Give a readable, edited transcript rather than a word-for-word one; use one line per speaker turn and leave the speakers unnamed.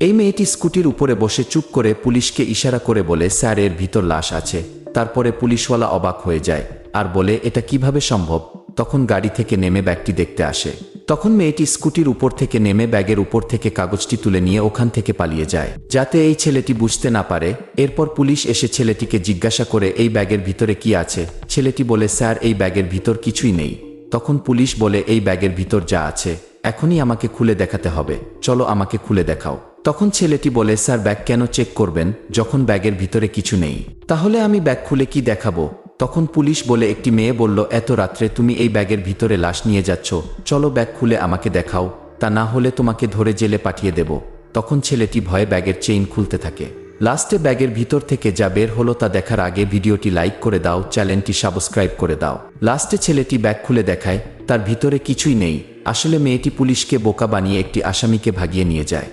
এই মেয়েটি স্কুটির উপরে বসে চুপ করে পুলিশকে ইশারা করে বলে, স্যার এর ভিতর লাশ আছে। তারপরে পুলিশওয়ালা অবাক হয়ে যায় আর বলে, এটা কিভাবে সম্ভব? তখন গাড়ি থেকে নেমে ব্যাগটি দেখতে আসে। তখন মেয়েটি স্কুটির উপর থেকে নেমে ব্যাগের উপর থেকে কাগজটি তুলে নিয়ে ওখান থেকে পালিয়ে যায়, যাতে এই ছেলেটি বুঝতে না পারে। এরপর পুলিশ এসে ছেলেটিকে জিজ্ঞাসা করে, এই ব্যাগের ভিতরে কি আছে? ছেলেটি বলে, স্যার এই ব্যাগের ভিতর কিছুই নেই। তখন পুলিশ বলে, এই ব্যাগের ভিতর যা আছে এখনই আমাকে খুলে দেখাতে হবে, চলো আমাকে খুলে দেখাও। তখন ছেলেটি বলে, স্যার ব্যাগ কেন চেক করবেন যখন ব্যাগের ভিতরে কিছু নেই? তাহলে আমি ব্যাগ খুলে কি দেখাবো? তখন পুলিশ বলে, একটি মেয়ে বলল, এত রাত্রে তুমি এই ব্যাগের ভিতরে লাশ নিয়ে যাচ্ছ, চলো ব্যাগ খুলে আমাকে দেখাও, তা না হলে তোমাকে ধরে জেলে পাঠিয়ে দেব। তখন ছেলেটি ভয়ে ব্যাগের চেইন খুলতে থাকে। লাস্টে ব্যাগের ভিতর থেকে যা বের হলো তা দেখার আগে ভিডিওটি লাইক করে দাও, চ্যানেলটি সাবস্ক্রাইব করে দাও। লাস্টে ছেলেটি ব্যাগ খুলে দেখায়, তার ভিতরে কিছুই নেই। আসলে মেয়েটি পুলিশকে বোকা বানিয়ে একটি আসামিকে ভাগিয়ে নিয়ে যায়।